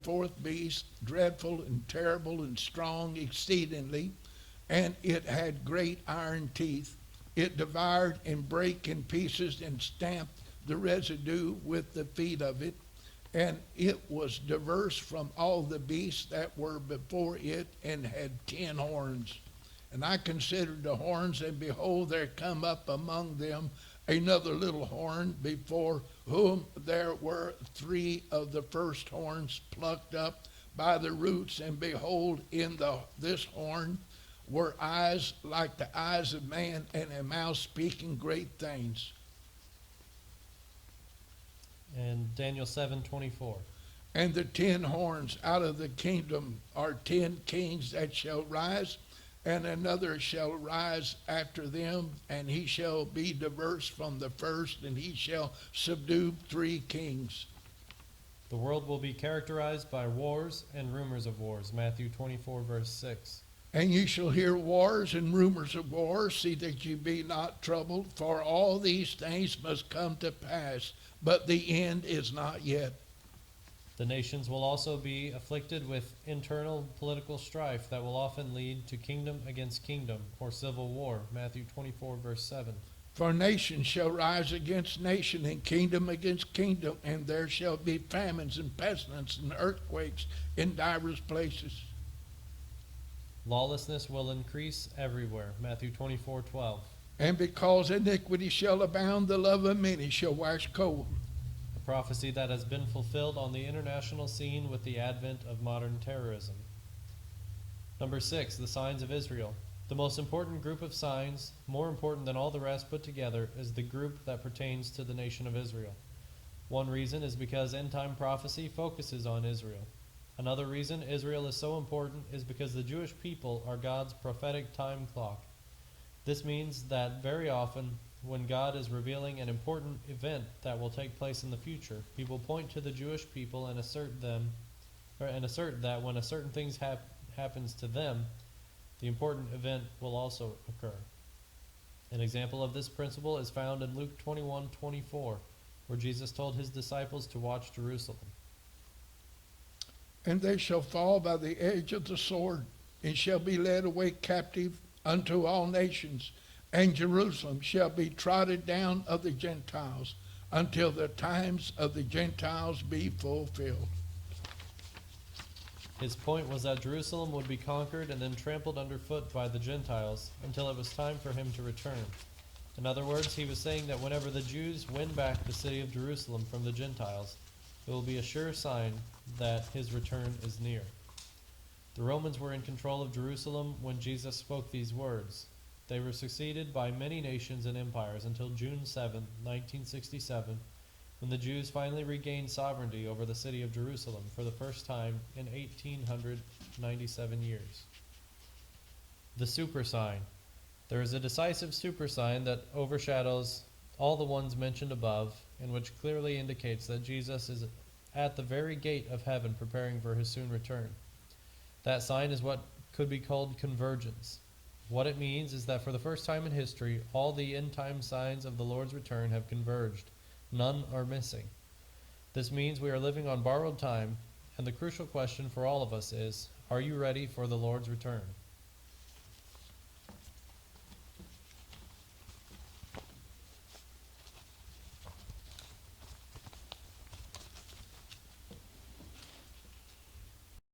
fourth beast, dreadful and terrible and strong exceedingly, and it had great iron teeth. It devoured and brake in pieces and stamped the residue with the feet of it. And it was diverse from all the beasts that were before it, and had 10 horns. And I considered the horns, and behold, there come up among them another little horn, before whom there were 3 of the first horns plucked up by the roots. And behold, in this horn were eyes like the eyes of man, and a mouth speaking great things. And Daniel 7:24. And the 10 horns out of the kingdom are 10 kings that shall rise, and another shall rise after them, and he shall be diverse from the first, and he shall subdue 3 kings. The world will be characterized by wars and rumors of wars. Matthew 24, verse 6. And ye shall hear wars and rumors of wars. See that ye be not troubled, for all these things must come to pass, but the end is not yet. The nations will also be afflicted with internal political strife that will often lead to kingdom against kingdom or civil war. Matthew 24, verse 7. For nation shall rise against nation, and kingdom against kingdom, and there shall be famines and pestilence and earthquakes in divers places. Lawlessness will increase everywhere. Matthew 24:12. And because iniquity shall abound, the love of many shall wax cold. A prophecy that has been fulfilled on the international scene with the advent of modern terrorism. Number 6, the signs of Israel. The most important group of signs, more important than all the rest put together, is the group that pertains to the nation of Israel. One reason is because end-time prophecy focuses on Israel. Another reason Israel is so important is because the Jewish people are God's prophetic time clock. This means that very often, when God is revealing an important event that will take place in the future, he will point to the Jewish people and assert that when a certain thing happens to them, the important event will also occur. An example of this principle is found in Luke 21:24, where Jesus told his disciples to watch Jerusalem. And they shall fall by the edge of the sword, and shall be led away captive unto all nations, and Jerusalem shall be trodden down of the Gentiles, until the times of the Gentiles be fulfilled. His point was that Jerusalem would be conquered and then trampled underfoot by the Gentiles until it was time for him to return. In other words, he was saying that whenever the Jews win back the city of Jerusalem from the Gentiles, it will be a sure sign that his return is near. The Romans were in control of Jerusalem when Jesus spoke these words. They were succeeded by many nations and empires until June 7, 1967, when the Jews finally regained sovereignty over the city of Jerusalem for the first time in 1897 years. The super sign. There is a decisive super sign that overshadows all the ones mentioned above, and which clearly indicates that Jesus is at the very gate of heaven preparing for his soon return. That sign is what could be called convergence. What it means is that for the first time in history, all the end-time signs of the Lord's return have converged. None are missing. This means we are living on borrowed time, and the crucial question for all of us is, are you ready for the Lord's return?